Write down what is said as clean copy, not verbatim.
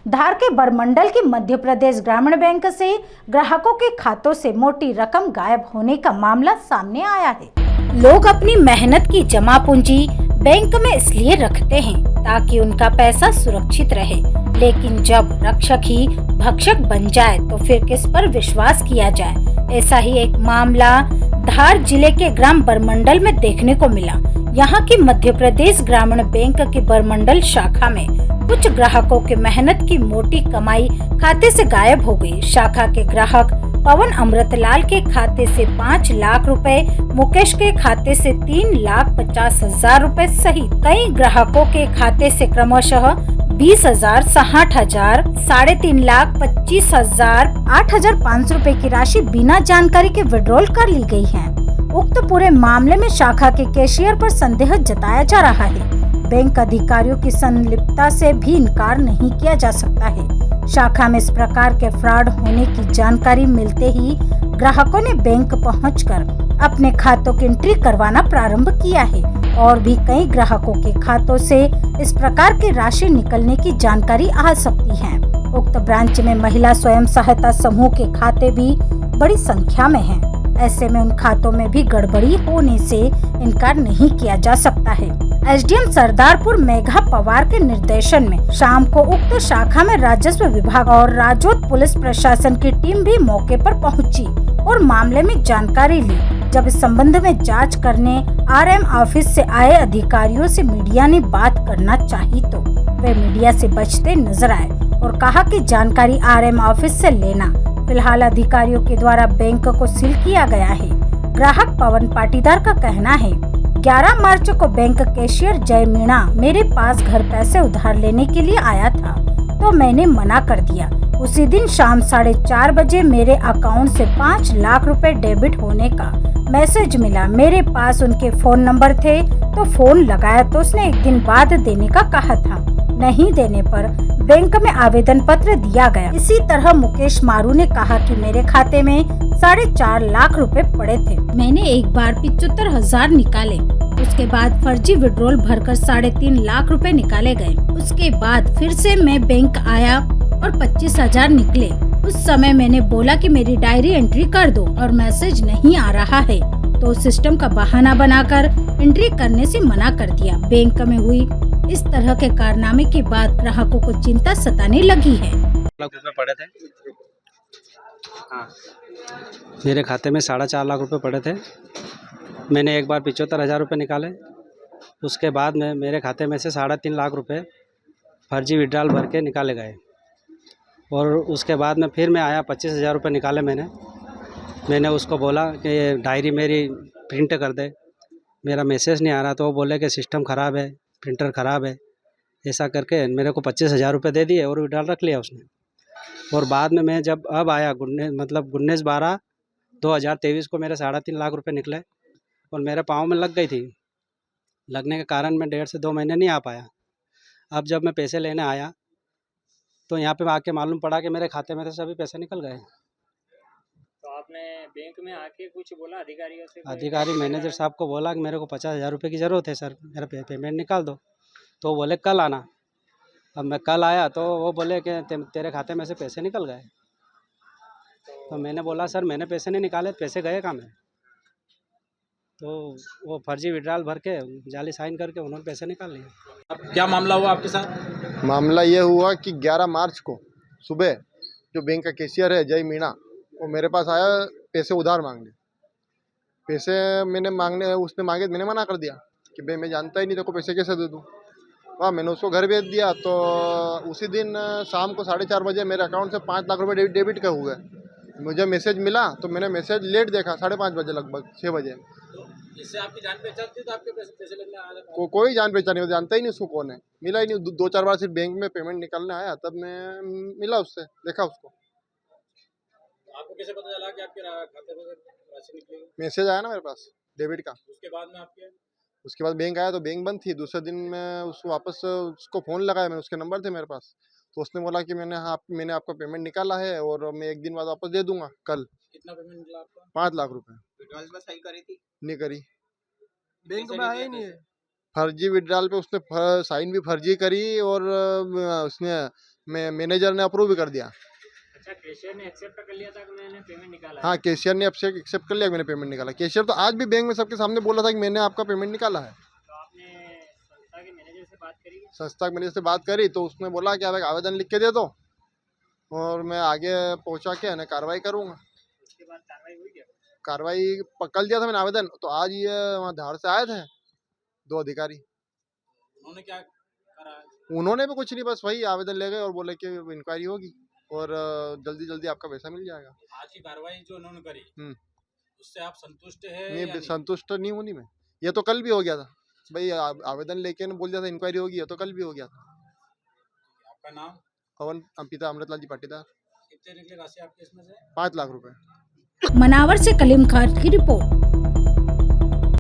धार के बरमंडल के मध्य प्रदेश ग्रामीण बैंक से ग्राहकों के खातों से मोटी रकम गायब होने का मामला सामने आया है। लोग अपनी मेहनत की जमा पूंजी बैंक में इसलिए रखते हैं ताकि उनका पैसा सुरक्षित रहे, लेकिन जब रक्षक ही भक्षक बन जाए तो फिर किस पर विश्वास किया जाए। ऐसा ही एक मामला धार जिले के ग्राम बरमंडल में देखने को मिला। यहाँ की मध्य प्रदेश ग्रामीण बैंक की बरमंडल शाखा में कुछ ग्राहकों के मेहनत की मोटी कमाई खाते से गायब हो गई। शाखा के ग्राहक पवन अमृतलाल के खाते से 5 लाख रुपए, मुकेश के खाते से 3,50,000 रुपए सहित कई ग्राहकों के खाते से क्रमशः 20,000, 60,000, 3.5 लाख, 25,000, 8,500 रुपए की राशि बिना जानकारी के विड्रॉल कर ली गई है। उक्त पूरे मामले में शाखा के कैशियर पर संदेह जताया जा रहा है। बैंक अधिकारियों की संलिप्तता से भी इनकार नहीं किया जा सकता है। शाखा में इस प्रकार के फ्रॉड होने की जानकारी मिलते ही ग्राहकों ने बैंक पहुंचकर अपने खातों की एंट्री करवाना प्रारंभ किया है और भी कई ग्राहकों के खातों से इस प्रकार की राशि निकलने की जानकारी आ सकती है। उक्त ब्रांच में महिला स्वयं सहायता समूह के खाते भी बड़ी संख्या में हैं। ऐसे में उन खातों में भी गड़बड़ी होने से इनकार नहीं किया जा सकता है। एसडीएम सरदारपुर मेघा पवार के निर्देशन में शाम को उक्त शाखा में राजस्व विभाग और राजौत पुलिस प्रशासन की टीम भी मौके पर पहुंची और मामले में जानकारी ली। जब इस संबंध में जांच करने आरएम ऑफिस से आए अधिकारियों से मीडिया ने बात करना चाही तो वे मीडिया से बचते नजर आए और कहा कि जानकारी आरएम ऑफिस से लेना। फिलहाल अधिकारियों के द्वारा बैंक को सील किया गया है। ग्राहक पवन पाटीदार का कहना है, 11 मार्च को बैंक कैशियर जय मीणा मेरे पास घर पैसे उधार लेने के लिए आया था तो मैंने मना कर दिया। उसी दिन शाम 4:30 बजे मेरे अकाउंट से 5 लाख रुपए डेबिट होने का मैसेज मिला। मेरे पास उनके फोन नंबर थे तो फोन लगाया तो उसने एक दिन बाद देने का कहा था। नहीं देने पर बैंक में आवेदन पत्र दिया गया। इसी तरह मुकेश मारू ने कहा कि मेरे खाते में 4.5 लाख रुपए पड़े थे। मैंने एक बार 75,000 निकाले, उसके बाद फर्जी विड्रॉल भरकर 3.5 लाख रुपए निकाले गए। उसके बाद फिर से मैं बैंक आया और 25,000 निकले। उस समय मैंने बोला कि मेरी डायरी एंट्री कर दो और मैसेज नहीं आ रहा है तो सिस्टम का बहाना बनाकर एंट्री करने से मना कर दिया। बैंक में हुई इस तरह के कारनामे के बाद ग्राहकों को चिंता सताने लगी है। पड़े थे हाँ। मेरे खाते में 4.5 लाख रुपए पड़े थे। मैंने एक बार 75,000 रुपये निकाले। उसके बाद में मेरे खाते में से 3.5 लाख रुपए फर्जी विड्रॉल भर के निकाले गए और उसके बाद में फिर मैं आया 25,000 रुपये निकाले। मैंने उसको बोला कि ये डायरी मेरी प्रिंट कर दे, मेरा मैसेज नहीं आ रहा। तो वो बोले कि सिस्टम ख़राब है, प्रिंटर ख़राब है। ऐसा करके मेरे को 25,000 रुपये दे दिए और विड्रॉल रख लिया उसने। और बाद में मैं जब अब आया 19/12/2023 को मेरे 3.5 लाख रुपए निकले और मेरे पाँव में लग गई थी। लगने के कारण मैं 1.5 से 2 महीने नहीं आ पाया। अब जब मैं पैसे लेने आया तो यहाँ पे आके मालूम पड़ा कि मेरे खाते में से सभी पैसे निकल गए। तो आपने बैंक में आके कुछ बोला अधिकारियों से? अधिकारी मैनेजर साहब को बोला कि मेरे को 50,000 रुपये की ज़रूरत है सर, मेरा पेमेंट निकाल दो। तो बोले कल आना। अब मैं कल आया तो वो बोले कि तेरे खाते में से पैसे निकल गए। तो मैंने बोला सर मैंने पैसे नहीं निकाले, पैसे गए कहाँ में? तो वो फर्जी विड्रॉल भर के जाली साइन करके उन्होंने पैसे निकाल लिए। अब क्या मामला हुआ आपके साथ? मामला ये हुआ कि 11 मार्च को सुबह जो बैंक का कैशियर है जय मीणा, वो मेरे पास आया पैसे उधार मांगने। पैसे उसने मांगे, मैंने मना कर दिया कि भाई मैं जानता ही नहीं, तेरे को पैसे कैसे दे दूँ। हाँ, मैंने उसको घर भेज दिया। तो उसी दिन शाम को 4:30 बजे मेरे अकाउंट से 5 लाख रुपए डेबिट के हुए। मुझे मैसेज मिला तो मैंने मैसेज लेट देखा, 5:30 बजे, लगभग 6 बजे। इससे आपकी जान पहचान थी तो आपके पैसे लेने आ रहा? कोई जान पहचान नहीं, जानता ही नहीं उसको कौन है। मिला ही नहीं। 2-4 बार सिर्फ बैंक में पेमेंट निकालने आया, तब मैं मिला उससे, देखा उसको। आपको कैसे पता चला कि आपके खाते में राशि निकलेगी? मैसेज आया ना मेरे पास डेबिट का। उसके बाद बैंक आया तो बैंक बंद थी। दूसरे दिन मैं उसको वापस उसको फ़ोन लगाया, मैंने उसके नंबर थे मेरे पास। तो उसने बोला कि मैंने आपका पेमेंट निकाला है और मैं 1 दिन बाद वापस दे दूंगा कल। कितना पेमेंट निकला आपका? 5 लाख रुपए। विड्रॉल में सही करी थी? नहीं करी, बैंक में आया ही नहीं है। फर्जी विड्रॉल पे उसने साइन भी फर्जी करी और उसने मैनेजर ने अप्रूव भी कर दिया। अच्छा, कैशियर ने एक्सेप्ट कर लिया था कि मैंने पेमेंट निकाला है? हाँ, कैशियर ने एक्सेप्ट कर लिया कि मैंने पेमेंट निकाला। कैशियर तो आज भी बैंक में सबके सामने बोला था कि मैंने आपका पेमेंट निकाला है। तो आपने संस्था के मैनेजर से बात करी? संस्था के मैनेजर से बात करी तो उसने बोला कि आप एक आवेदन लिख के दे दो और मैं आगे पहुंचा के ना कार्रवाई करूँगा। उसके बाद कार्रवाई हुई क्या? कार्रवाई कल दिया था मैंने आवेदन, तो आज ये वहाँ धार से आए थे 2 अधिकारी। उन्होंने क्या करा? उन्होंने भी कुछ नहीं, बस वही आवेदन ले गए और बोले कि इंक्वायरी होगी और जल्दी जल्दी आपका पैसा मिल जाएगा। आज की कार्रवाई जो उन्होंने करी उससे आप संतुष्ट है या नहीं, नहीं? संतुष्ट नहीं हूँ नहीं मैं। ये तो कल भी हो गया था भाई, आवेदन लेके बोल दिया था इंक्वायरी होगी, ये तो कल भी हो गया था। आपका नाम? पवन पिता अमृतलाल जी पाटीदार। कितने निकले राशि आपके इसमें से? 5 लाख रुपए। मनावर से कलीम खान की रिपोर्ट।